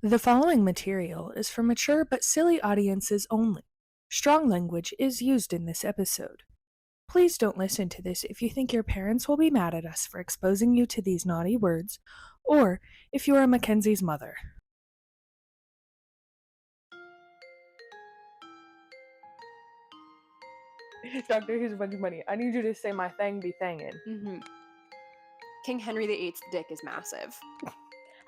The following material is for mature but silly audiences only. Strong language is used in this episode. Please don't listen to this if you think your parents will be mad at us for exposing you to these naughty words, or if you are Mackenzie's mother. Doctor, here's a bunch of money. I need you to say my thang be thangin'. King Henry VIII's dick is massive.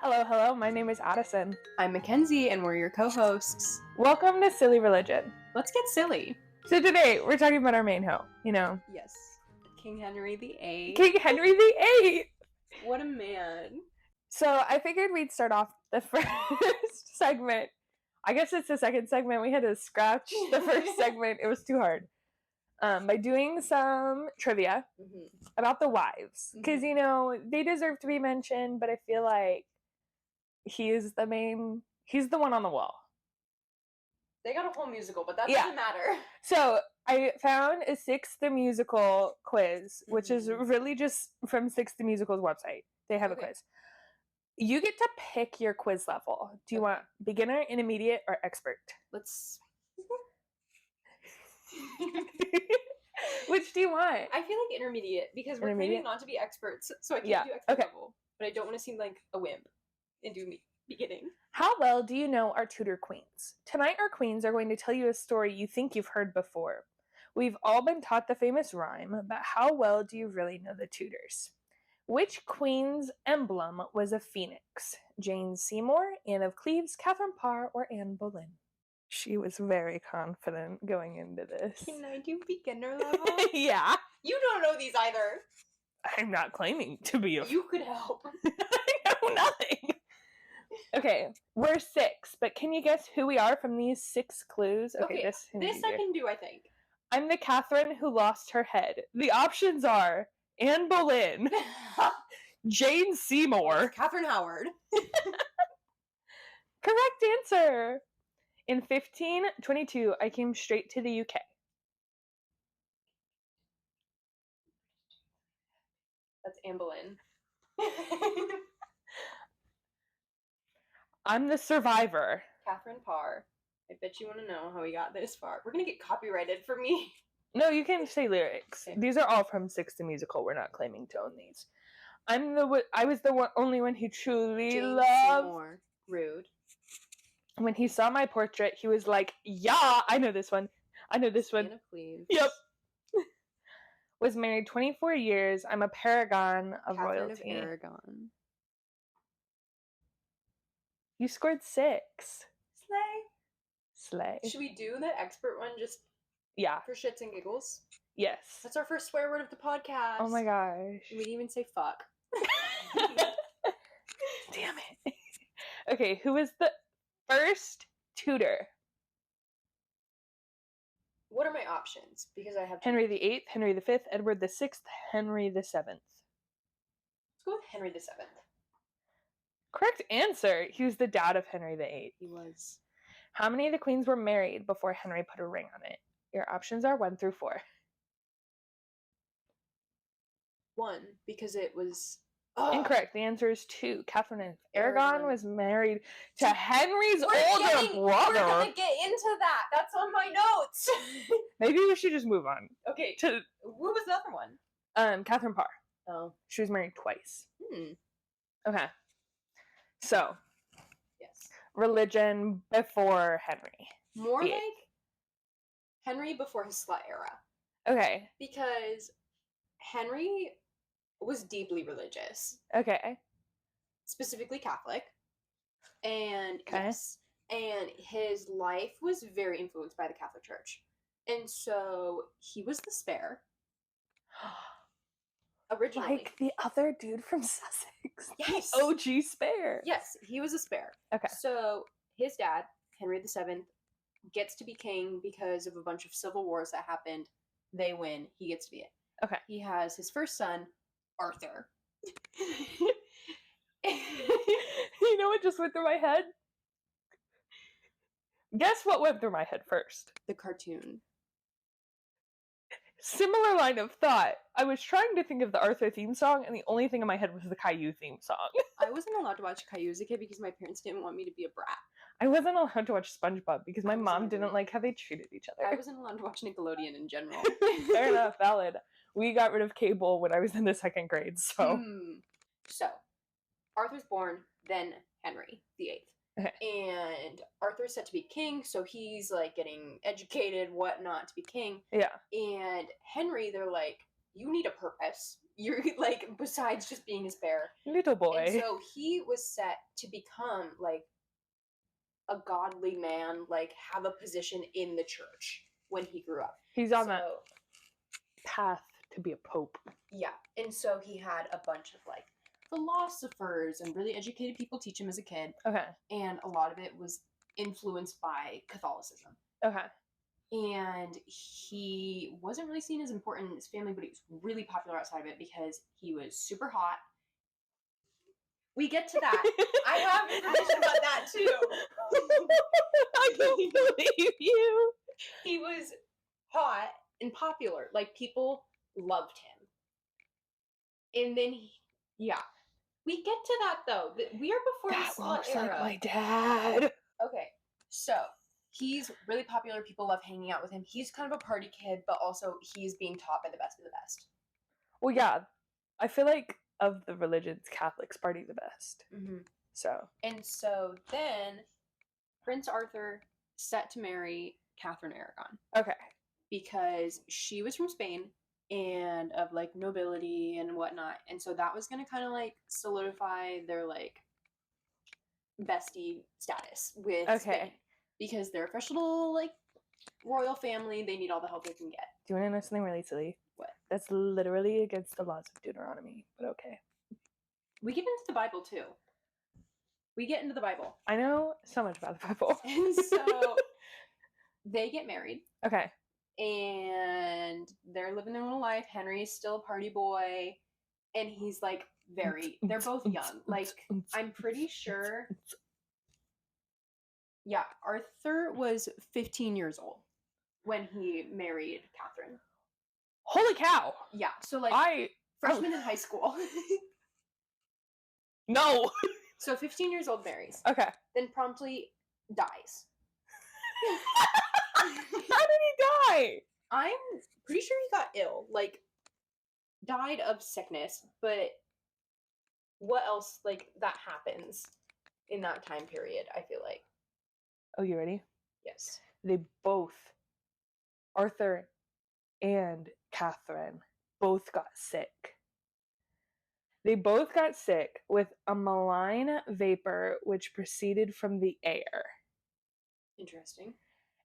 Hello, my name is Addison. I'm Mackenzie, and we're your co-hosts. Welcome to Silly Religion. Let's get silly. So today, we're talking about our main hoe, Yes. King Henry VIII. King Henry VIII! What a man. So I figured we'd start off the first segment. I guess it's the second segment. We had to scratch the first segment. It was too hard. By doing some trivia about the wives. Because, they deserve to be mentioned, but I feel like he's the one on the wall. They got a whole musical, but that doesn't matter. So I found a Six the Musical quiz, which is really just from Six the Musical's website. They have a quiz. You get to pick your quiz level. Do you want beginner, intermediate, or expert? Let's... Which do you want? I feel like intermediate, because we're claiming not to be experts, so I can't do expert level. But I don't want to seem like a wimp and do beginning. How well do you know our Tudor queens? Tonight our queens are going to tell you a story you think you've heard before. We've all been taught the famous rhyme, but how well do you really know the Tudors? Which queen's emblem was a phoenix? Jane Seymour, Anne of Cleves, Catherine Parr, or Anne Boleyn? She was very confident going into this. Can I do beginner level? Yeah. You don't know these either. I'm not claiming to be You could help. I know nothing. Okay, we're six, but can you guess who we are from these 6 clues? Okay, this I can do, I think. I'm the Catherine who lost her head. The options are Anne Boleyn, Jane Seymour, Catherine Howard. Correct answer. In 1522, I came straight to the UK. That's Anne Boleyn. I'm the survivor. Catherine Parr. I bet you want to know how we got this far. We're going to get copyrighted for me. No, you can say lyrics. Okay. These are all from Six the Musical. We're not claiming to own these. I was the only one who truly Jane loved. Seymour. Rude. When he saw my portrait, he was like, "Yeah, I know this one. I know this one." Anne of Cleves. Yep. Was married 24 years. I'm a paragon of Catherine royalty. of Aragon. You scored 6. Slay. Should we do the expert one just for shits and giggles? Yes. That's our first swear word of the podcast. Oh my gosh. We didn't even say fuck. Damn it. Okay, who was the first Tudor? What are my options? Because I have Henry VIII, Henry V, Edward VI, Henry VII. Let's go with Henry VII. Correct answer. He was the dad of Henry VIII. He was. How many of the queens were married before Henry put a ring on it? Your options are 1 through 4. 1, because it was... Incorrect. The answer is 2. Catherine of Aragon was married to Henry's older brother. We're gonna get into that. That's on my notes. Maybe we should just move on. Okay. To what was the other one? Catherine Parr. Oh. She was married twice. Okay. So. Yes. Religion before Henry. More like Henry before his slut era. Okay. Because Henry was deeply religious. Okay. Specifically Catholic. And yes. And his life was very influenced by the Catholic Church. And so he was the spare. Originally. Like the other dude from Sussex. Yes. The OG spare. Yes, he was a spare. Okay. So his dad, Henry VII, gets to be king because of a bunch of civil wars that happened. They win. He gets to be it. Okay. He has his first son, Arthur. You know what just went through my head? Guess what went through my head first? The cartoon. Similar line of thought. I was trying to think of the Arthur theme song, and the only thing in my head was the Caillou theme song. I wasn't allowed to watch Caillou as a kid because my parents didn't want me to be a brat. I wasn't allowed to watch SpongeBob because my mom didn't like how they treated each other. I wasn't allowed to watch Nickelodeon in general. Fair enough, valid. We got rid of cable when I was in the 2nd grade, so. So, Arthur's born, then Henry VIII. Okay. And Arthur's set to be king, so he's like getting educated, whatnot, to be king. Yeah. And Henry, they're like, you need a purpose. You're like, besides just being his bear. Little boy. And so he was set to become like a godly man, like have a position in the church when he grew up. He's on that path to be a pope. Yeah. And so he had a bunch of like philosophers and really educated people teach him as a kid. Okay. And a lot of it was influenced by Catholicism. Okay. And he wasn't really seen as important in his family, but he was really popular outside of it because he was super hot. We get to that. I have information about that too. I don't believe you. He was hot and popular. Like, people loved him. And then we get to that though. We are before that the Slut looks era. like my dad. Okay, so he's really popular. People love hanging out with him. He's kind of a party kid, but also he's being taught by the best of the best. Well, yeah. I feel like of the religions, Catholics party the best. Mm-hmm. So then Prince Arthur set to marry Catherine Aragon. Okay. Because she was from Spain and of like nobility and whatnot. And so that was going to kind of like solidify their like bestie status with Spain. Because they're a fresh little like royal family. They need all the help they can get. Do you want to know something really silly? What? That's literally against the laws of Deuteronomy, but okay. We get into the Bible too. We get into the Bible. I know so much about the Bible. And so they get married. Okay. And they're living their little life. Henry's still a party boy. And he's like they're both young. Like, I'm pretty sure. Yeah, Arthur was 15 years old when he married Catherine. Holy cow! Yeah, so like freshman in high school. No! So 15 years old marries. Okay. Then promptly dies. How did he die? I'm pretty sure he got ill. Like, died of sickness. But what else, like, that happens in that time period, I feel like. Oh, you ready? Yes. They both, Arthur and Catherine, both got sick. They both got sick with a malign vapor which proceeded from the air. Interesting.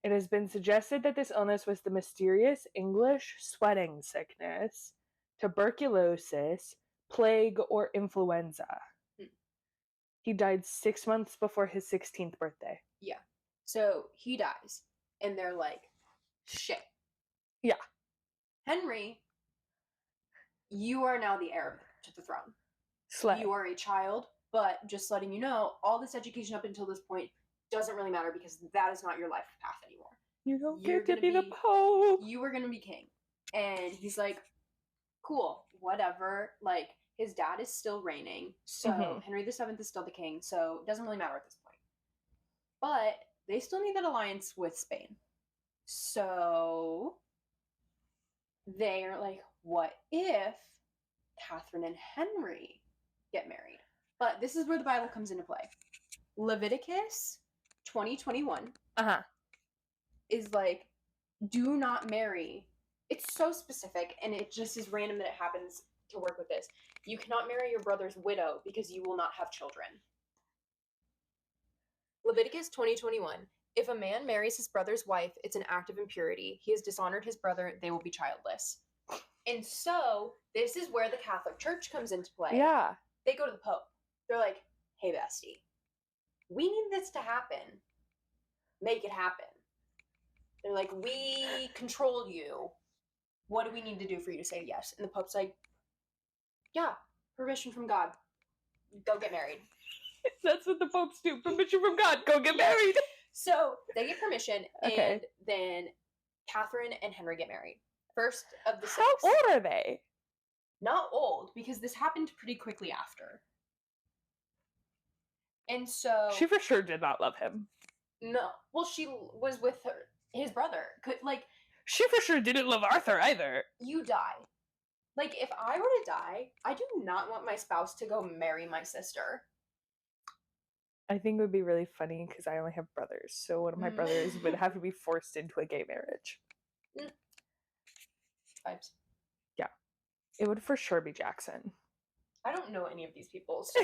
It has been suggested that this illness was the mysterious English sweating sickness, tuberculosis, plague, or influenza. He died 6 months before his 16th birthday. Yeah. So he dies, and they're like, shit. Yeah. Henry, you are now the heir to the throne. Slay. You are a child, but just letting you know, all this education up until this point doesn't really matter because that is not your life path anymore. You don't get to be the Pope. You are going to be king. And he's like, cool, whatever. Like, his dad is still reigning, so Henry VII is still the king, so it doesn't really matter at this point. But they still need that alliance with Spain. So they're like, what if Catherine and Henry get married? But this is where the Bible comes into play. Leviticus 20:21 is like, do not marry. It's so specific, and it just is random that it happens to work with this. You cannot marry your brother's widow because you will not have children. Leviticus 20:21. If a man marries his brother's wife, it's an act of impurity. He has dishonored his brother. They will be childless. And so this is where the Catholic Church comes into play. Yeah. They go to the Pope. They're like, hey, bestie, we need this to happen. Make it happen. They're like, we control you. What do we need to do for you to say yes? And the Pope's like, yeah, permission from God. Go get married. That's what the popes do. Permission from God. Go get married. So they get permission, and then Catherine and Henry get married. first of the How six. old are they? Not old, because this happened pretty quickly after. And so... She for sure did not love him. No. Well, she was with his brother. She for sure didn't love Arthur either. You die. Like, if I were to die, I do not want my spouse to go marry my sister. I think it would be really funny because I only have brothers. So one of my brothers would have to be forced into a gay marriage. Vibes. Yeah. It would for sure be Jackson. I don't know any of these people, so...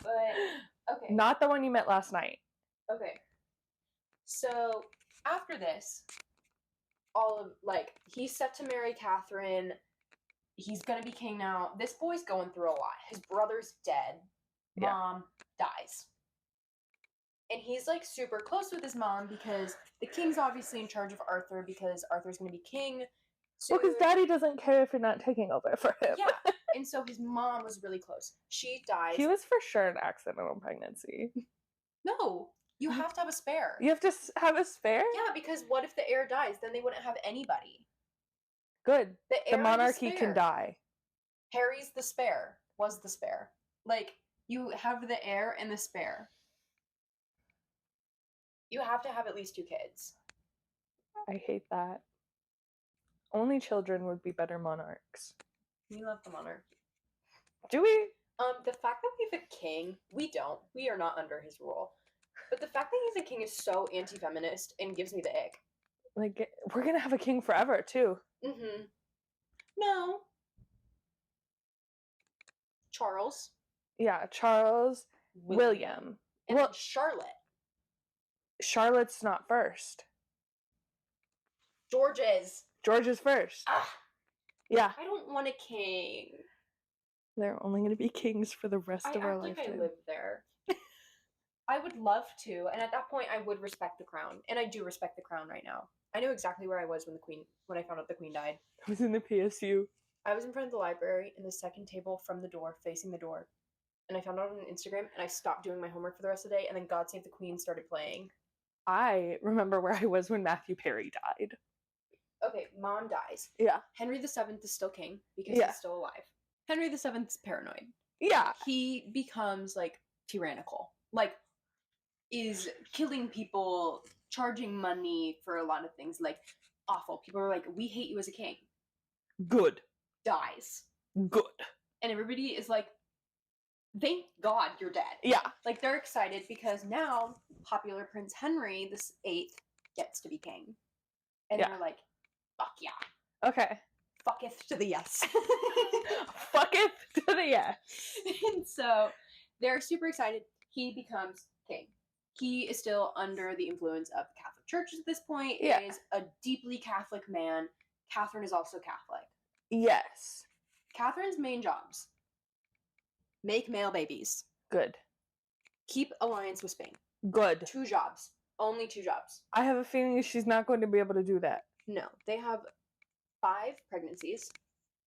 But, okay. Not the one you met last night. Okay. So, after this, he's set to marry Catherine. He's gonna be king now. This boy's going through a lot. His brother's dead. Yeah. Mom dies. And he's, like, super close with his mom because the king's obviously in charge of Arthur because Arthur's gonna be king. Well, because Daddy doesn't care if you're not taking over for him. Yeah. And so his mom was really close. She dies. He was for sure an accidental pregnancy. No. You have to have a spare. You have to have a spare? Yeah, because what if the heir dies? Then they wouldn't have anybody. Good. The heir monarchy the can die. Harry's the spare. Was the spare. Like, you have the heir and the spare. You have to have at least 2 kids. I hate that. Only children would be better monarchs. We love the monarchy. Do we? The fact that we have a king, we don't. We are not under his rule. But the fact that he's a king is so anti-feminist and gives me the ick. Like, we're gonna have a king forever, too. Mm-hmm. No. Charles. Yeah, Charles, William. And then Charlotte. Charlotte's not first. George is. George is first. Ah, yeah. I don't want a king. They're only going to be kings for the rest of our lifetime. I live there. I would love to, and at that point I would respect the crown. And I do respect the crown right now. I know exactly where I was when I found out the queen died. I was in the PSU. I was in front of the library in the second table from the door, facing the door. And I found out on Instagram, and I stopped doing my homework for the rest of the day, and then God Save the Queen started playing. I remember where I was when Matthew Perry died. Okay, Mom dies. Yeah. Henry VII is still king, because he's still alive. Henry VII is paranoid. Yeah. He becomes, like, tyrannical. Like, is killing people, charging money for a lot of things, like, awful. People are like, we hate you as a king. Good. Dies. Good. And everybody is like, thank God you're dead. Yeah. Like, they're excited because now popular Prince Henry VIII gets to be king. And they're like, fuck yeah. Okay. Fucketh to the yes. Fucketh to the yes. And so they're super excited. He becomes king. He is still under the influence of the Catholic Church at this point. Yeah. He is a deeply Catholic man. Catherine is also Catholic. Yes. Catherine's main jobs: make male babies. Good. Keep alliance with Spain. Good. 2 jobs. Only 2 jobs. I have a feeling she's not going to be able to do that. No. They have 5 pregnancies.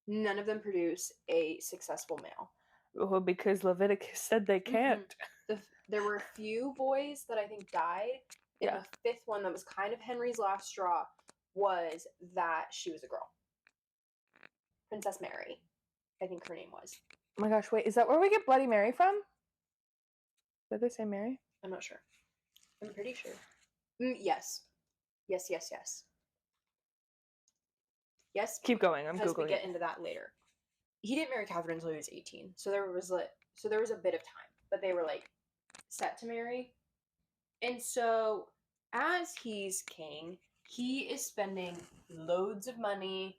None of them produce a successful male. Well, because Leviticus said they can't. There were a few boys that I think died. And the 5th one that was kind of Henry's last straw was that she was a girl. Princess Mary, I think her name was. Oh my gosh, wait, is that where we get Bloody Mary from? Did they say Mary? I'm not sure. I'm pretty sure. Yes. Yes. Yes. Keep going, I'm because Googling. We get into that later. He didn't marry Catherine until he was 18, so there was a bit of time, but they were like set to marry. And so as he's king, he is spending loads of money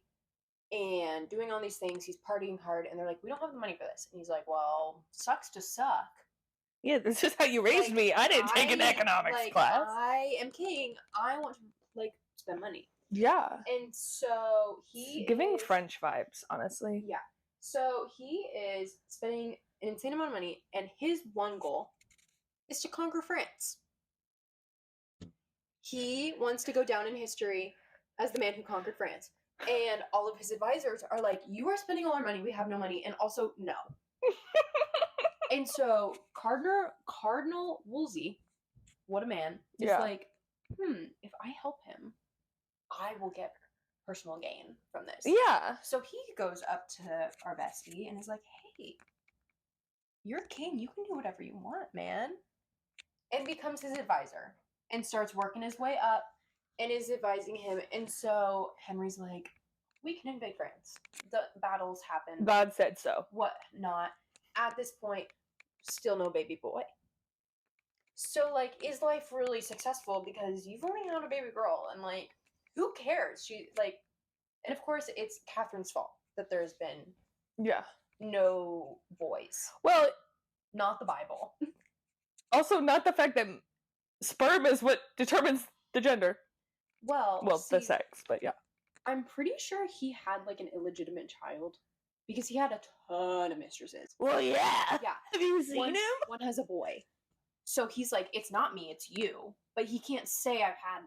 and doing all these things. He's partying hard, and they're like, we don't have the money for this. And he's like, well, sucks to suck. Yeah, this is how you raised me. I didn't take an economics class. I am king. I want to, like, spend money. Yeah. And so he giving French vibes, honestly. Yeah. So he is spending an insane amount of money, and his one goal is to conquer France. He wants to go down in history as the man who conquered France. And all of his advisors are like, you are spending all our money, we have no money, and also, no. And so Cardinal Wolsey, what a man, is like, if I help him, I will get personal gain from this. Yeah. So he goes up to our bestie and is like, hey, you're king. You can do whatever you want, man. And becomes his advisor and starts working his way up and is advising him. And so Henry's like, we can invade France. The battles happen. God said so. What not. At this point, still no baby boy. So, like, is life really successful because you've only had a baby girl? And, like, who cares? She, like, and of course, it's Catherine's fault that there's been no boys. Well, not the Bible. Also, not the fact that sperm is what determines the gender. Well, the sex, but yeah. I'm pretty sure he had, like, an illegitimate child because he had a ton of mistresses. Well, yeah. Yeah. Have you seen him? One has a boy. So he's like, it's not me, it's you. But he can't say I've had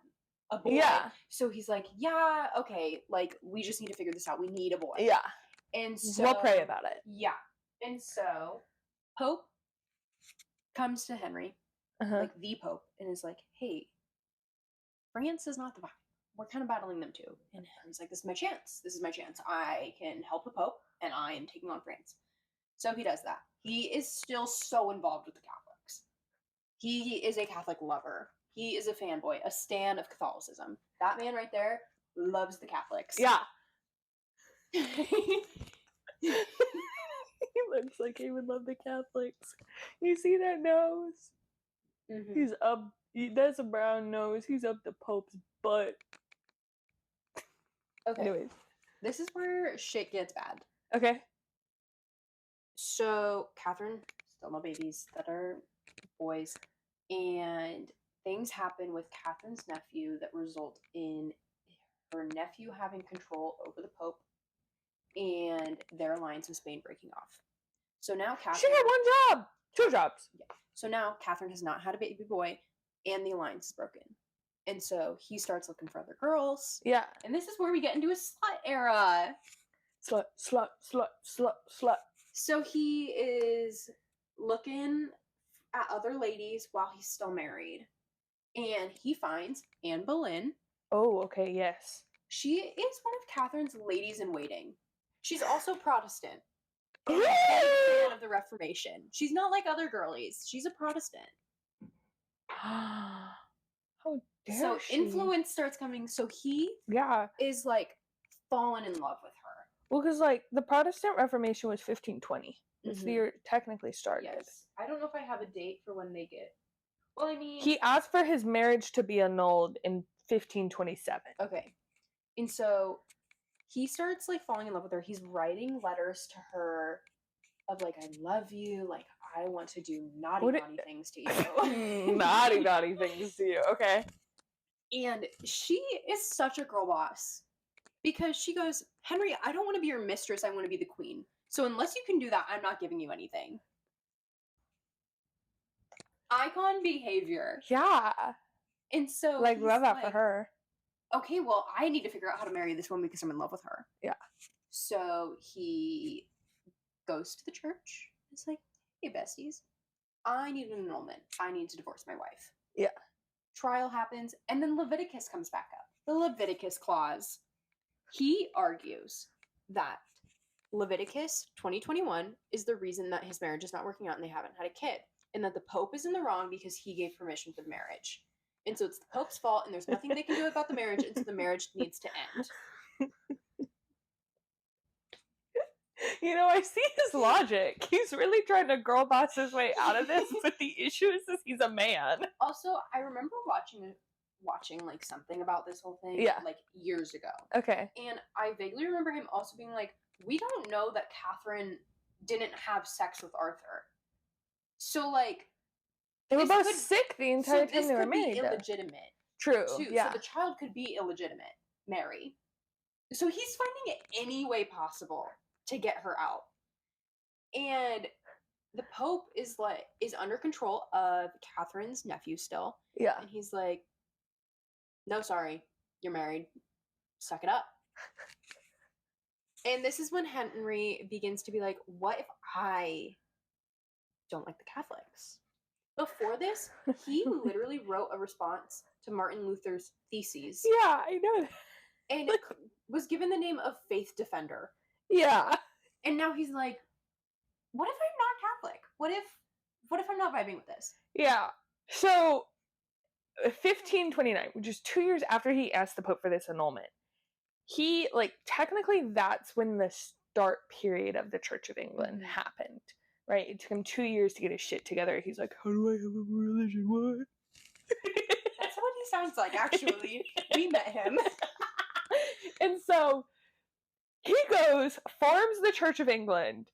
a boy. Yeah. So he's like, yeah, okay, like, we just need to figure this out. We need a boy. Yeah. And so... we'll pray about it. Yeah. And so, Pope comes to Henry, like the Pope, and is like, hey, France is not the Bible. We're kind of battling them too. And Henry's like, this is my chance. This is my chance. I can help the Pope, and I am taking on France. So he does that. He is still so involved with the Catholics. He is a Catholic lover. He is a fanboy, a stan of Catholicism. That man right there loves the Catholics. Yeah. He looks like he would love the Catholics. You see that nose? Mm-hmm. He's up. That's a brown nose. He's up the Pope's butt. Okay. Anyways. This is where shit gets bad. Okay. So, Catherine, still no babies that are boys. And things happen with Catherine's nephew that result in her nephew having control over the Pope and their alliance with Spain breaking off. So now Catherine... she had one job! 2 jobs. Yeah. So now Catherine has not had a baby boy and the alliance is broken. And so he starts looking for other girls. Yeah. And this is where we get into a slut era. Slut, slut, slut, slut, slut. So he is looking at other ladies while he's still married. And he finds Anne Boleyn. Oh, okay, yes. She is one of Catherine's ladies in waiting. She's also Protestant. And a big fan of the Reformation. She's not like other girlies. She's a Protestant. How dare so she? Influence starts coming. So he is like fallen in love with her. Well, because like the Protestant Reformation was 1520. It's the year it technically started. Yes. I don't know if I have a date for when they get. Well, I mean, he asked for his marriage to be annulled in 1527. Okay. And so he starts like falling in love with her. He's writing letters to her of like, I love you, like I want to do naughty things to you. naughty things to you. Okay. And she is such a girl boss. Because she goes, Henry, I don't want to be your mistress, I want to be the queen. So unless you can do that, I'm not giving you anything. Icon behavior. Yeah. And so like love that for her. Okay, well, I need to figure out how to marry this woman because I'm in love with her. Yeah. So he goes to the church. It's like, hey, besties, I need an annulment. I need to divorce my wife. Yeah. Trial happens, and then Leviticus comes back up. The Leviticus clause. He argues that Leviticus 20:21 is the reason that his marriage is not working out and they haven't had a kid. And that the Pope is in the wrong because he gave permission for the marriage. And so it's the Pope's fault, and there's nothing they can do about the marriage, and so the marriage needs to end. You know, I see his logic. He's really trying to girl boss his way out of this, but the issue is he's a man. Also, I remember watching like something about this whole thing like years ago. Okay. And I vaguely remember him also being like, we don't know that Catherine didn't have sex with Arthur. So like they were both sick the entire time they were married. This could be illegitimate. True. Too. Yeah. So the child could be illegitimate. Mary. So he's finding any way possible to get her out. And the Pope is under control of Catherine's nephew still. Yeah. And he's like, no, sorry, you're married. Suck it up. And this is when Henry begins to be like, what if I don't like the Catholics? Before this, he literally wrote a response to Martin Luther's theses. Yeah, I know that. And was given the name of Faith Defender. Yeah. And now he's like, what if I'm not Catholic? What if I'm not vibing with this? Yeah. So 1529, which is 2 years after he asked the Pope for this annulment, he, like, technically that's when the start period of the Church of England happened, right? It took him 2 years to get his shit together. He's like, how do I have a religion? What? That's what he sounds like, actually. We met him. And so he goes, forms the Church of England.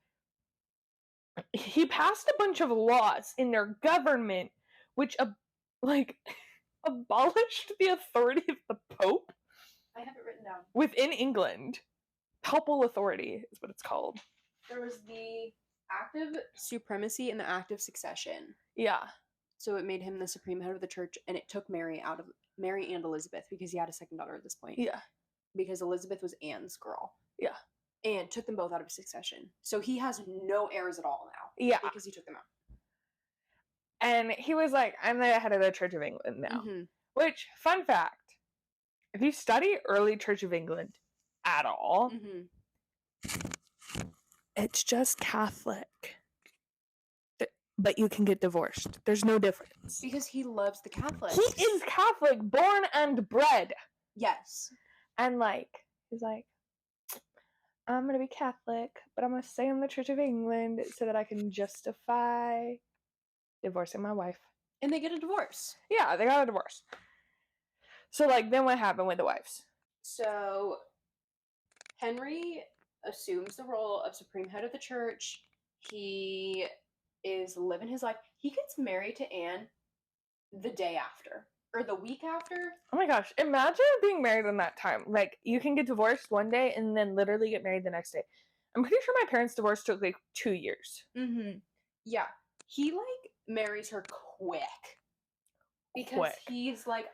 He passed a bunch of laws in their government which, abolished the authority of the Pope. I have it written down. Within England. Papal authority is what it's called. There was the active supremacy and the active succession. Yeah. So it made him the supreme head of the church, and it took Mary and Elizabeth, because he had a second daughter at this point. Yeah. Because Elizabeth was Anne's girl. Yeah. And took them both out of succession. So he has no heirs at all now. Yeah. Because he took them out. And he was like, I'm the head of the Church of England now. Which, fun fact, if you study early Church of England at all, it's just Catholic. But you can get divorced. There's no difference. Because he loves the Catholics. He is Catholic, born and bred. Yes. And, like, he's like, I'm going to be Catholic, but I'm going to stay in the Church of England so that I can justify divorcing my wife. And they get a divorce. Yeah, they got a divorce. So, like, then what happened with the wives? So, Henry assumes the role of supreme head of the church. He is living his life. He gets married to Anne the day after. Or the week after. Oh my gosh. Imagine being married in that time. Like, you can get divorced one day and then literally get married the next day. I'm pretty sure my parents' divorce took, like, 2 years. Yeah. He, like, marries her quick. Because he's like,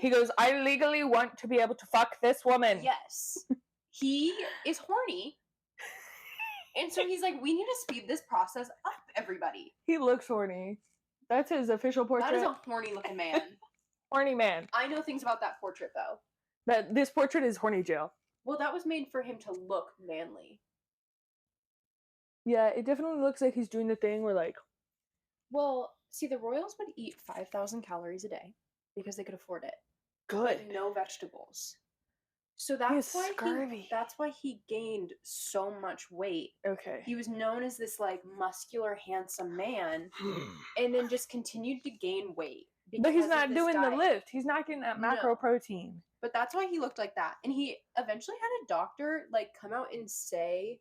He goes, I legally want to be able to fuck this woman. Yes. He is horny. And so he's like, we need to speed this process up, everybody. He looks horny. That's his official portrait. That is a horny looking man. Horny man. I know things about that portrait, though. This portrait is horny jail. Well, that was made for him to look manly. Yeah, it definitely looks like he's doing the thing where, like... Well, see, the royals would eat 5,000 calories a day because they could afford it. Good. But no vegetables. So that's why he gained so much weight. Okay. He was known as this, like, muscular, handsome man, and then just continued to gain weight. But he's not doing the lift. He's not getting that macro protein. But that's why he looked like that. And he eventually had a doctor, like, come out and say,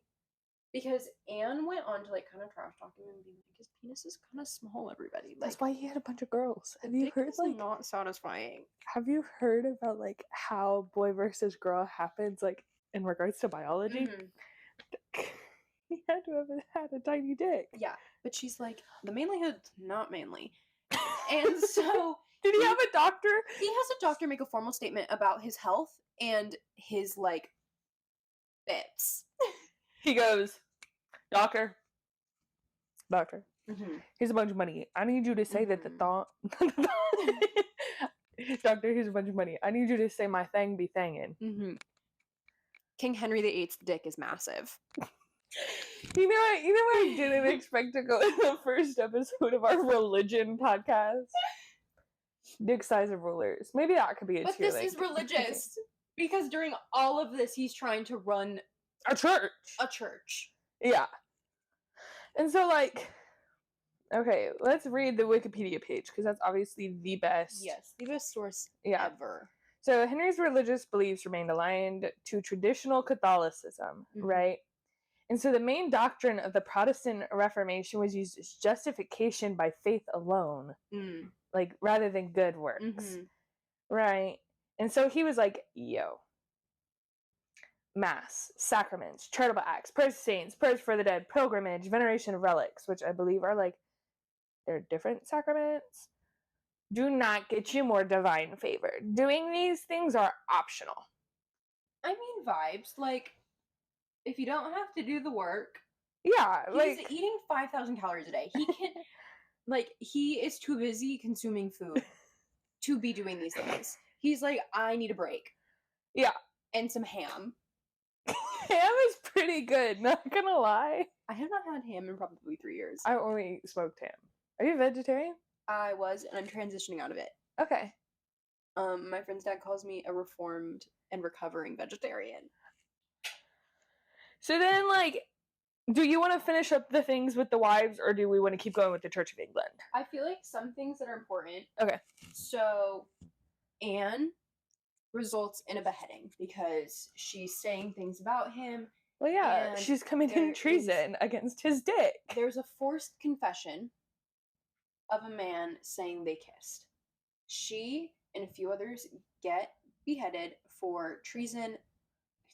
because Anne went on to, like, kind of trash talk him and be like, his penis is kind of small, everybody. Like, that's why he had a bunch of girls. Have you heard, like, not satisfying. Have you heard about, like, how boy versus girl happens, like, in regards to biology? He had to have had a tiny dick. Yeah, but she's like, the manlyhood's not manly. And so... Did he have a doctor? He has a doctor make a formal statement about his health and his, like, bits. He goes, Doctor, here's a bunch of money. I need you to say that the thought... Doctor, here's a bunch of money. I need you to say my thing be thangin'. King Henry VIII's dick is massive. You know what I didn't expect to go in the first episode of our religion podcast? Dick size of rulers. Maybe that could be a But this is religious. Because during all of this, he's trying to run... A church. Yeah. And so, like... Okay, let's read the Wikipedia page, because that's obviously the best. Yes, the best source ever. So, Henry's religious beliefs remained aligned to traditional Catholicism, right? And so the main doctrine of the Protestant Reformation was used as justification by faith alone, like, rather than good works, right? And so he was like, yo, Mass, sacraments, charitable acts, prayers to saints, prayers for the dead, pilgrimage, veneration of relics, which I believe are, like, they're different sacraments, do not get you more divine favor. Doing these things are optional. I mean, vibes. Like, if you don't have to do the work. Yeah, he's eating 5,000 calories a day. He can, like, he is too busy consuming food to be doing these things. He's like, I need a break. Yeah. and some ham. Ham is pretty good, not gonna lie. I have not had ham in probably 3 years. I only smoked ham. Are you a vegetarian? I was, and I'm transitioning out of it. Okay. My friend's dad calls me a reformed and recovering vegetarian. So then, like, do you want to finish up the things with the wives, or do we want to keep going with the Church of England? I feel like some things that are important. Okay. So, Anne results in a beheading because she's saying things about him. Well, yeah, she's committing treason against his dick. There's a forced confession of a man saying they kissed. She and a few others get beheaded for treason,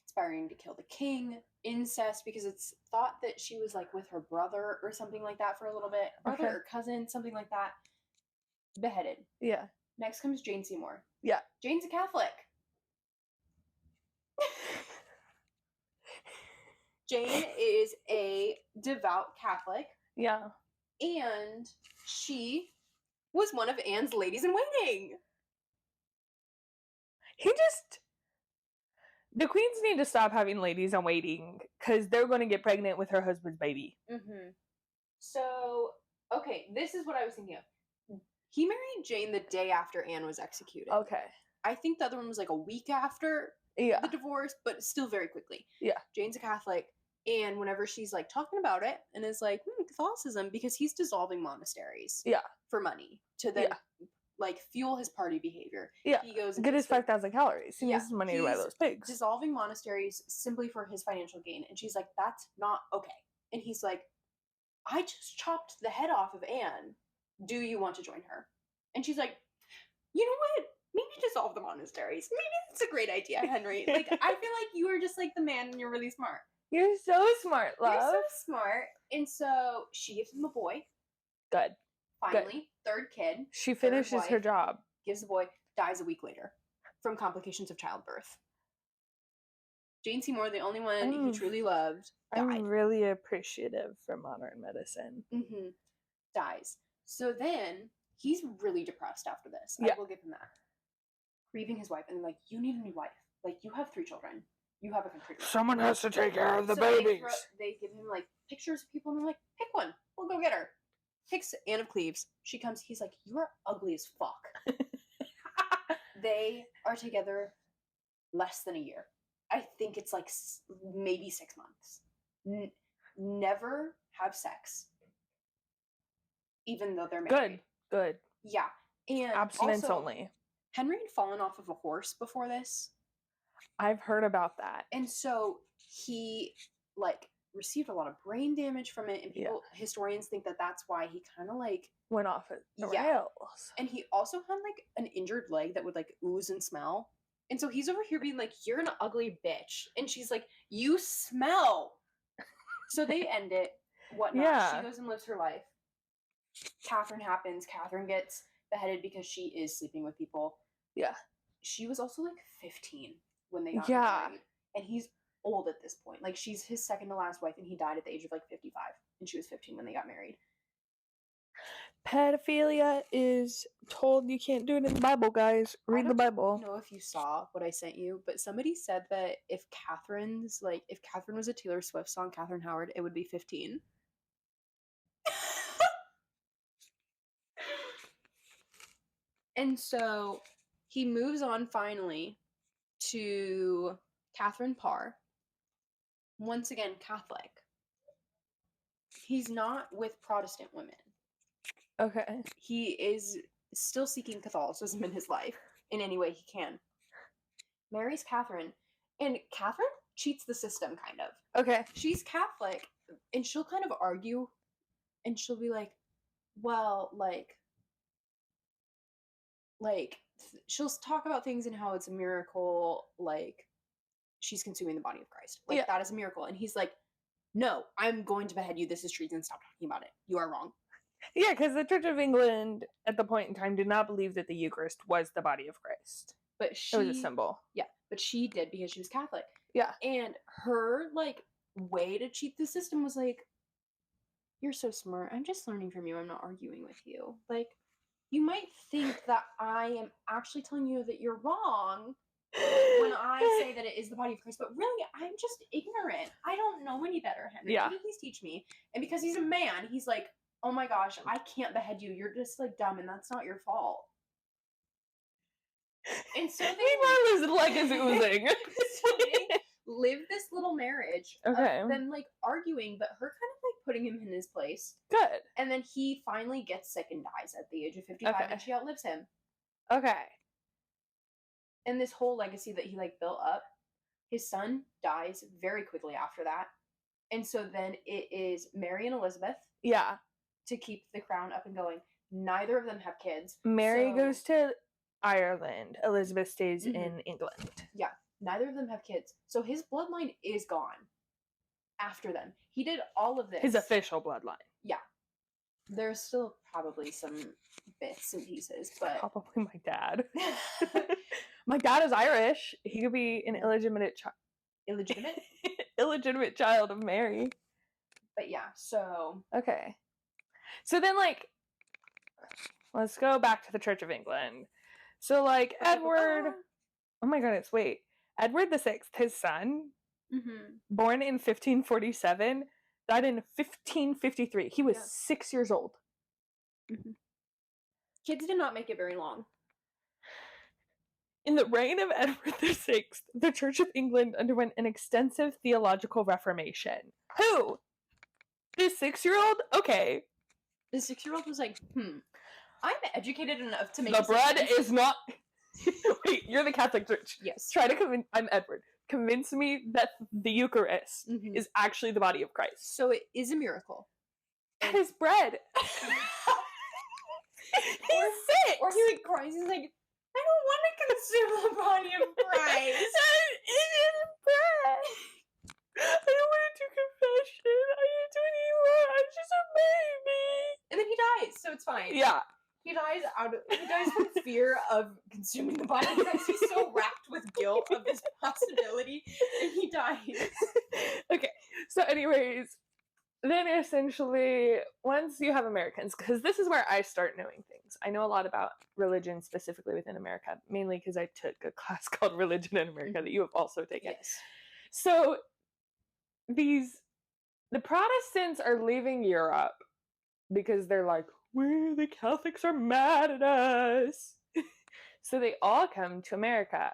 conspiring to kill the king, incest, because it's thought that she was like with her brother or something like that for a little bit. Brother or cousin, something like that. Beheaded. Yeah. Next comes Jane Seymour. Yeah. Jane's a Catholic. Jane is a devout Catholic. Yeah. And she was one of Anne's ladies in waiting. The queens need to stop having ladies in waiting because they're going to get pregnant with her husband's baby. Mm-hmm. So, okay, this is what I was thinking of. He married Jane the day after Anne was executed. Okay. I think the other one was like a week after the divorce, but still very quickly. Yeah. Jane's a Catholic. And whenever she's like talking about it and is like, Catholicism, because he's dissolving monasteries for money to then like fuel his party behavior. Yeah. He goes get his 5,000 calories. He needs money to buy those pigs. Dissolving monasteries simply for his financial gain. And she's like, that's not okay. And he's like, I just chopped the head off of Anne. Do you want to join her? And she's like, you know what? Maybe dissolve the monasteries. Maybe that's a great idea, Henry. Like, I feel like you are just like the man and you're really smart. You're so smart, love. You're so smart. And so she gives him a boy. Good. Finally, third kid. She finishes her job. Gives the boy, dies a week later from complications of childbirth. Jane Seymour, the only one he truly loved, died. I'm really appreciative for modern medicine. Mm-hmm. Dies. So then, he's really depressed after this. I will give him that. Grieving his wife, and like, you need a new wife. Like, you have 3 children. You have a country. Someone has to take care of the babies. They give him like pictures of people and they're like, pick one. We'll go get her. Picks Anne of Cleves. She comes. He's like, you are ugly as fuck. They are together less than a year. I think it's like maybe 6 months. Never have sex. Even though they're married. Good. Yeah. And abstinence also, only. Henry had fallen off of a horse before this. I've heard about that. And so he like received a lot of brain damage from it, and people historians think that that's why he kind of like went off the rails. And he also had like an injured leg that would like ooze and smell. And so he's over here being like, you're an ugly bitch. And she's like, you smell. So they end it, whatnot. Yeah. She goes and lives her life. Catherine happens. Catherine gets beheaded because she is sleeping with people. Yeah. She was also like 15 when they got married. And he's old at this point. Like, she's his second to last wife, and he died at the age of like 55. And she was 15 when they got married. Pedophilia is told you can't do it in the Bible, guys. Read the Bible. I don't know if you saw what I sent you, but somebody said that if Catherine was a Taylor Swift song, Catherine Howard, it would be 15. And so he moves on finally to Catherine Parr. Once again, Catholic. He's not with Protestant women. Okay. He is still seeking Catholicism in his life in any way he can. Marries Catherine, and Catherine cheats the system, kind of. Okay. She's Catholic, and she'll kind of argue, and she'll be like, well, she'll talk about things and how it's a miracle, like, she's consuming the body of Christ. Like, that is a miracle. And he's like, no, I'm going to behead you. This is treason. Stop talking about it. You are wrong. Yeah, because the Church of England at the point in time did not believe that the Eucharist was the body of Christ. But it was a symbol. Yeah, but she did because she was Catholic. Yeah. And her, like, way to cheat the system was like, you're so smart. I'm just learning from you. I'm not arguing with you. Like, you might think that I am actually telling you that you're wrong, when I say that it is the body of Christ, but really, I'm just ignorant. I don't know any better, Henry. Yeah. Can you please teach me? And because he's a man, he's like, oh my gosh, I can't behead you. You're just like dumb, and that's not your fault. And so meanwhile, his leg is oozing. So they live this little marriage of them like arguing, but her kind of like putting him in his place. Good. And then he finally gets sick and dies at the age of 55, and she outlives him. Okay. And this whole legacy that he like built up, his son dies very quickly after that. And so then it is Mary and Elizabeth. Yeah. To keep the crown up and going. Neither of them have kids. Mary goes to Ireland. Elizabeth stays in England. Yeah. Neither of them have kids. So his bloodline is gone after them. He did all of this. His official bloodline. Yeah. There's still probably some bits and pieces, but... Probably my dad. My dad is Irish. He could be an illegitimate child. Illegitimate? Illegitimate child of Mary. But yeah, so... Okay. So then, like, let's go back to the Church of England. So, like, Edward... Oh my goodness, wait. Edward VI, his son, born in 1547, died in 1553. He was 6 years old. Kids did not make it very long. In the reign of Edward VI, the Church of England underwent an extensive theological reformation. Who? This 6-year-old? Okay. The 6-year-old was like, I'm educated enough to make the bread is not... Wait, you're the Catholic Church. Yes. Try to convince... I'm Edward. Convince me that the Eucharist is actually the body of Christ. So it is a miracle. And his bread. He's sick. Or he like cries. He's like, I don't want to consume the body of Christ. It is bread. I don't want to do confession. I didn't do any more. I'm just a baby. And then he dies, so it's fine. Yeah. He dies from fear of consuming the body of Christ. He's so racked with guilt of this possibility, and he dies. Okay, so anyways, then essentially, once you have Americans, because this is where I start knowing things. I know a lot about religion specifically within America, mainly because I took a class called Religion in America that you have also taken. Yes. So, the Protestants are leaving Europe because they're like, the Catholics are mad at us. So they all come to America.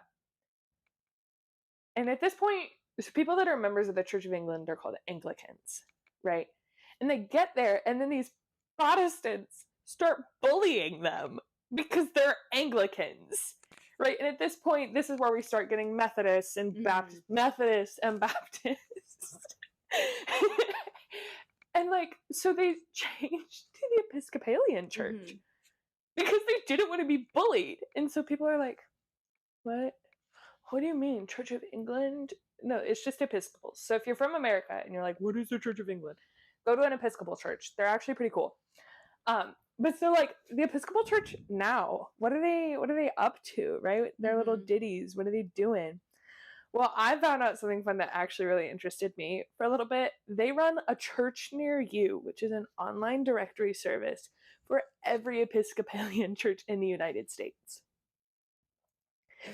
And at this point, people that are members of the Church of England are called Anglicans, right? And they get there, and then these Protestants start bullying them because they're Anglicans, right? And at this point, this is where we start getting Methodists and Methodists and Baptists. And, like, so they changed to the Episcopalian Church because they didn't want to be bullied. And so people are like, what? What do you mean, Church of England? No, it's just Episcopals. So if you're from America and you're like, what is the Church of England? Go to an Episcopal church. They're actually pretty cool. But so, like, the Episcopal Church now, what are they up to, right? Their little ditties. What are they doing? Well, I found out something fun that actually really interested me for a little bit. They run a church near you, which is an online directory service for every Episcopalian church in the United States.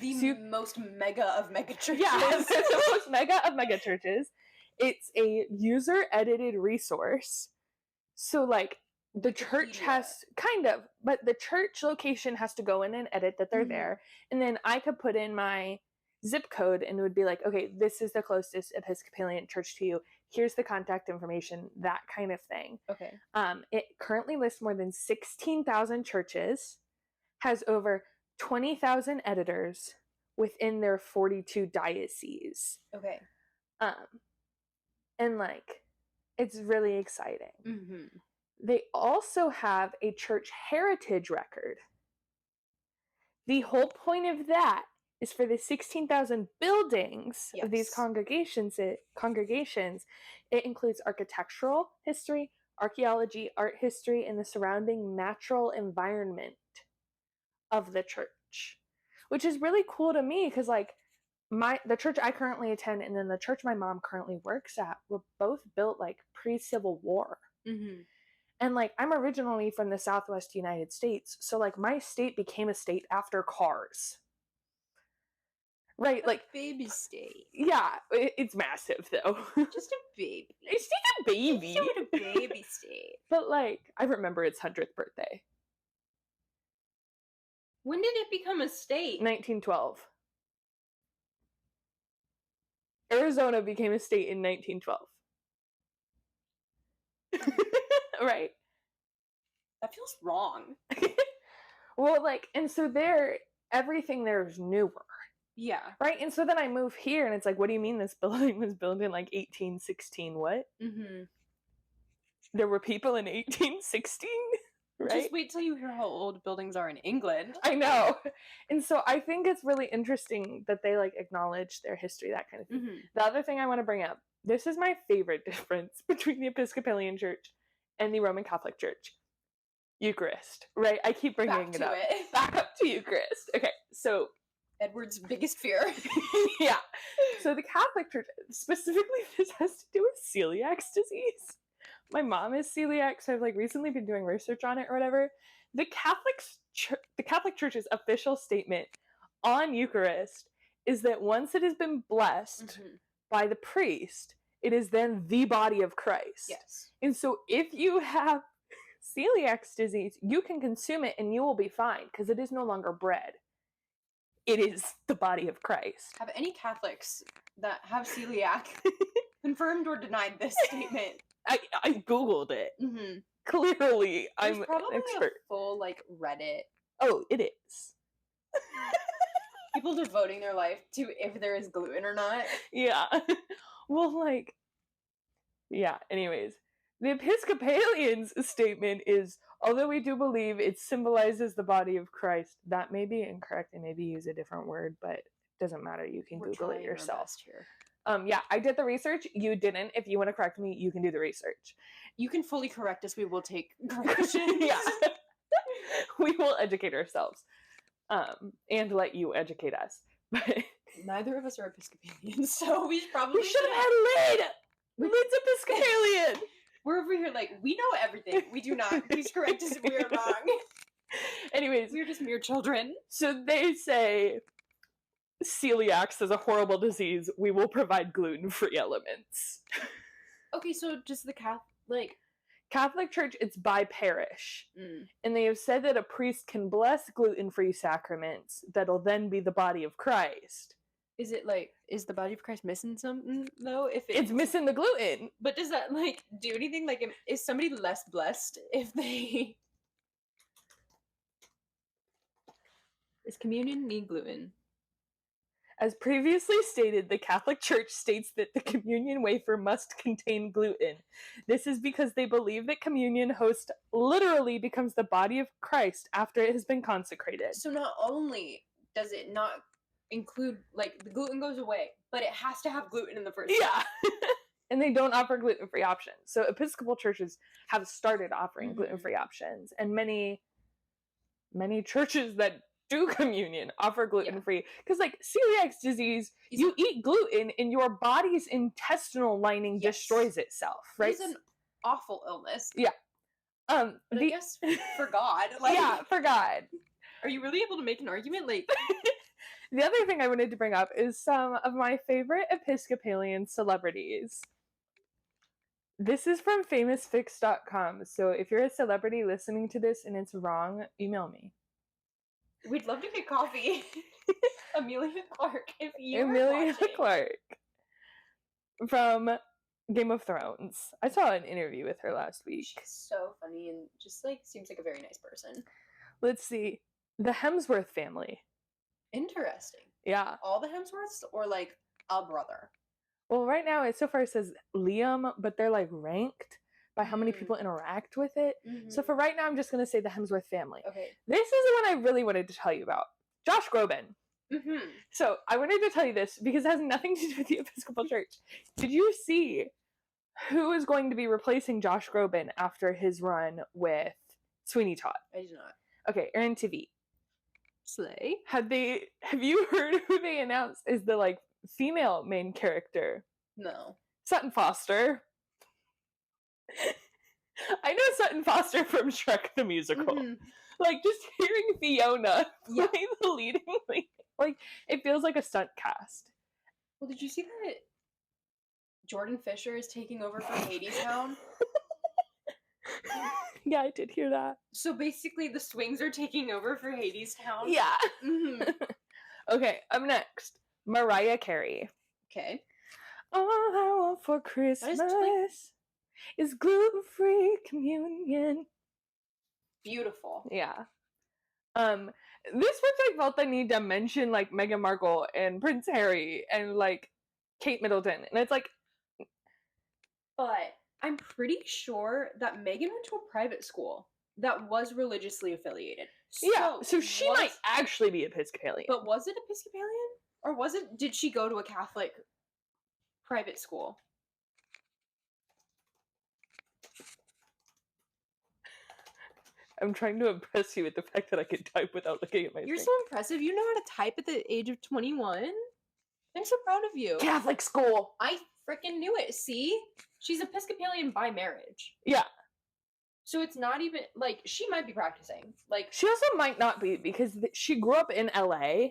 The most mega of mega churches. Yeah, the most mega of mega churches. It's a user-edited resource. So, like, the church has, kind of, but the church location has to go in and edit that they're there. And then I could put in my zip code and it would be like, okay, this is the closest Episcopalian church to you. Here's the contact information, that kind of thing. Okay. It currently lists more than 16,000 churches, has over 20,000 editors within their 42 dioceses. Okay. And, like, it's really exciting. They also have a church heritage record. The whole point of that is for the 16,000 buildings of these congregations. It includes architectural history, archaeology, art history, and the surrounding natural environment of the church, which is really cool to me because, like, the church I currently attend and then the church my mom currently works at were both built, like, pre-Civil War. And, like, I'm originally from the Southwest United States, so, like, my state became a state after cars. Right, like baby state. Yeah, it's massive though. Just a baby. It's just a baby. It's just a baby state. But like, I remember its 100th birthday. When did it become a state? 1912. Arizona became a state in 1912. Right? That feels wrong. Well, like, and so everything there is newer. Yeah. Right? And so then I move here and it's like, what do you mean this building was built in like 1816? What? Mm-hmm. There were people in 1816? Right? Just wait till you hear how old buildings are in England. I know. And so I think it's really interesting that they like acknowledge their history, that kind of thing. Mm-hmm. The other thing I want to bring up, this is my favorite difference between the Episcopalian Church and the Roman Catholic Church. Eucharist, right? I keep bringing it up. Back up to Eucharist. Okay, so Edward's biggest fear. yeah. So the Catholic Church, specifically this has to do with celiac disease. My mom is celiac, so I've like recently been doing research on it or whatever. The Catholic Church's official statement on Eucharist is that once it has been blessed by the priest, it is then the body of Christ. Yes. And so if you have celiac disease, you can consume it and you will be fine because it is no longer bread. It is the body of Christ. Have any Catholics that have celiac confirmed or denied this statement? I googled it. Mm-hmm. Clearly, There's I'm probably an expert. a full like Reddit. Oh, it is. People devoting their life to if there is gluten or not. Yeah. Well, like, yeah. Anyways, the Episcopalians' statement is, although we do believe it symbolizes the body of Christ, that may be incorrect and maybe use a different word, but it doesn't matter. You can Google it yourself. Here. Yeah, I did the research. You didn't. If you want to correct me, you can do the research. You can fully correct us. We will take corrections. Yeah. We will educate ourselves. And let you educate us. But neither of us are Episcopalians, so we should have had Lid! Lid's Episcopalian! We're over here like, we know everything. We do not. Please correct us if we are wrong. Anyways. We're just mere children. So they say, celiac is a horrible disease. We will provide gluten-free elements. Okay, so just the Catholic Church, it's by parish. And they have said that a priest can bless gluten-free sacraments that'll then be the body of Christ. Is it like, is the body of Christ missing something, though? If it's missing the gluten. But does that, like, do anything? Like, is somebody less blessed if they... Does communion need gluten? As previously stated, the Catholic Church states that the communion wafer must contain gluten. This is because they believe that communion host literally becomes the body of Christ after it has been consecrated. So not only does it not include, like, the gluten goes away, but it has to have gluten in the first place. Yeah. And they don't offer gluten-free options. So Episcopal churches have started offering gluten-free options. And many churches that do communion offer gluten-free. Because, like, celiac disease, you eat gluten and your body's intestinal lining destroys itself, right? It's an awful illness. Yeah. But I guess for God. Like, yeah, for God. Are you really able to make an argument? Like... The other thing I wanted to bring up is some of my favorite Episcopalian celebrities. This is from famousfix.com, so if you're a celebrity listening to this and it's wrong, email me. We'd love to get coffee. Amelia Clark, if you Amelia Clark from Game of Thrones. I saw an interview with her last week. She's so funny and just, like, seems like a very nice person. Let's see. The Hemsworth family. Interesting. Yeah. All the Hemsworths or, like, a brother? Well, right now it so far says Liam, but they're, like, ranked by how many people interact with it. So for right now, I'm just going to say the Hemsworth family. Okay. This is the one I really wanted to tell you about. Josh Groban. So I wanted to tell you this because it has nothing to do with the Episcopal Church. Did you see who is going to be replacing Josh Groban after his run with Sweeney Todd? I did not. Okay, Aaron TV. Slay. Have you heard who they announced is the, like, female main character? No. Sutton Foster. I know Sutton Foster from Shrek the Musical. Like, just hearing Fiona play the leading lady. Or it feels like a stunt cast. Well, did you see that Jordan Fisher is taking over for Hadestown? Yeah, I did hear that. So basically, the Swings are taking over for Hadestown? Yeah. Mm-hmm. Okay, up next, Mariah Carey. Okay. All I want for Christmas is gluten-free communion. Beautiful. Yeah. This was, I felt the need to mention, like, Meghan Markle and Prince Harry and, like, Kate Middleton. And it's like... But I'm pretty sure that Meghan went to a private school that was religiously affiliated. So she might actually be Episcopalian. But was it Episcopalian? Or did she go to a Catholic private school? I'm trying to impress you with the fact that I can type without looking at my You're screen. so impressive. You know how to type at the age of 21? I'm so proud of you. Catholic school! I freaking knew it. See? She's Episcopalian by marriage. Yeah. So it's not even, like, she might be practicing. Like, she also might not be, because she grew up in LA.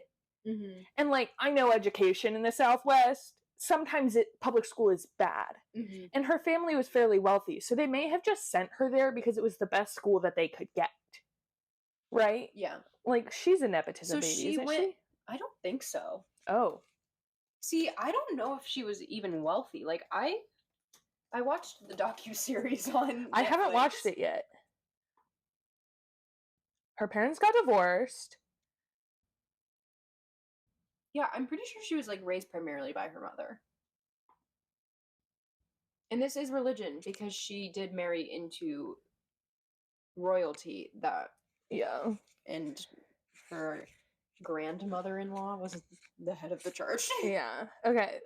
Mm-hmm. And, like, I know education in the Southwest, sometimes public school is bad. Mm-hmm. And her family was fairly wealthy, so they may have just sent her there because it was the best school that they could get. Right? Yeah. Like, she's a nepotism baby, isn't she? I don't think so. Oh. See, I don't know if she was even wealthy. Like, I watched the docuseries on Netflix. I haven't watched it yet. Her parents got divorced. Yeah, I'm pretty sure she was, like, raised primarily by her mother. And this is religion, because she did marry into royalty that... Yeah. And her grandmother-in-law was the head of the church. Yeah. Okay.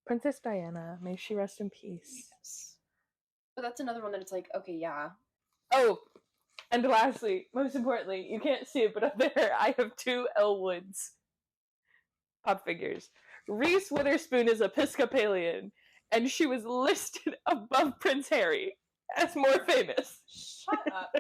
Princess Diana, may she rest in peace. Yes. But that's another one that it's like, okay, yeah. Oh, and lastly, most importantly, you can't see it, but up there I have 2 Elwoods pop figures. Reese Witherspoon is Episcopalian, and she was listed above Prince Harry as more famous. Shut up.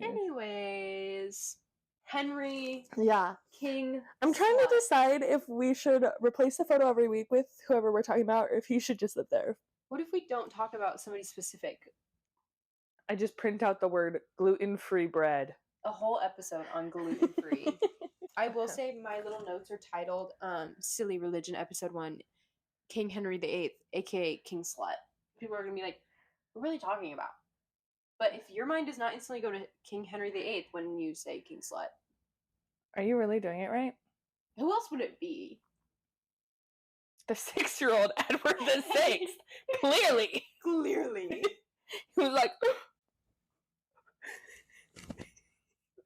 Anyways, Henry. Yeah. King. I'm trying to Slut. decide if we should replace the photo every week with whoever we're talking about, or if he should just live there. What if we don't talk about somebody specific? I just print out the word gluten-free bread. A whole episode on gluten-free. I will say my little notes are titled Silly Religion Episode 1, King Henry VIII, a.k.a. King Slut. People are going to be like, what are they talking about? But if your mind does not instantly go to King Henry VIII when you say King Slut. Are you really doing it right? Who else would it be? The 6-year-old Edward VI. Clearly. He was like...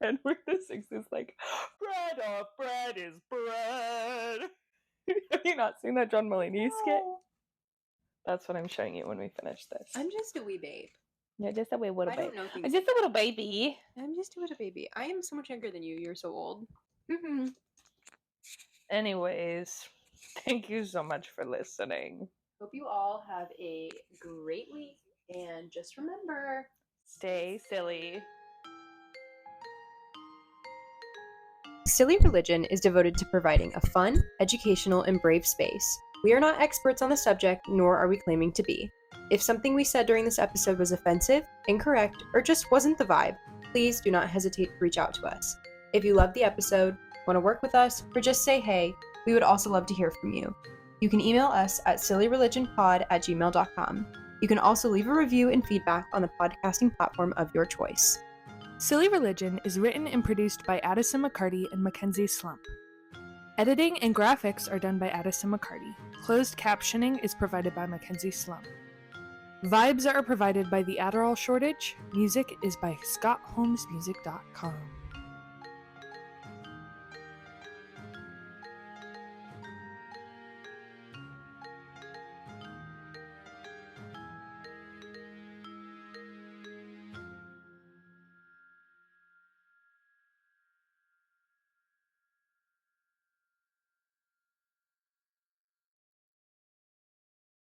Edward VI is like, bread off bread is bread. Have you not seen that John Mulaney skit? That's what I'm showing you when we finish this. I'm just a wee babe. Yeah, just a wee little baby. I don't know things. I'm just a little baby. I'm just a little baby. I am so much younger than you. You're so old. Anyways, thank you so much for listening. Hope you all have a great week. And just remember, stay silly. Silly Religion is devoted to providing a fun, educational, and brave space. We are not experts on the subject, nor are we claiming to be. If something we said during this episode was offensive, incorrect, or just wasn't the vibe, please do not hesitate to reach out to us. If you loved the episode, want to work with us, or just say hey, we would also love to hear from you. You can email us at sillyreligionpod@gmail.com. You can also leave a review and feedback on the podcasting platform of your choice. Silly Religion is written and produced by Addison McCarty and Mackenzie Slump. Editing and graphics are done by Addison McCarty. Closed captioning is provided by Mackenzie Slump. Vibes are provided by The Adderall Shortage. Music is by ScottHolmesMusic.com.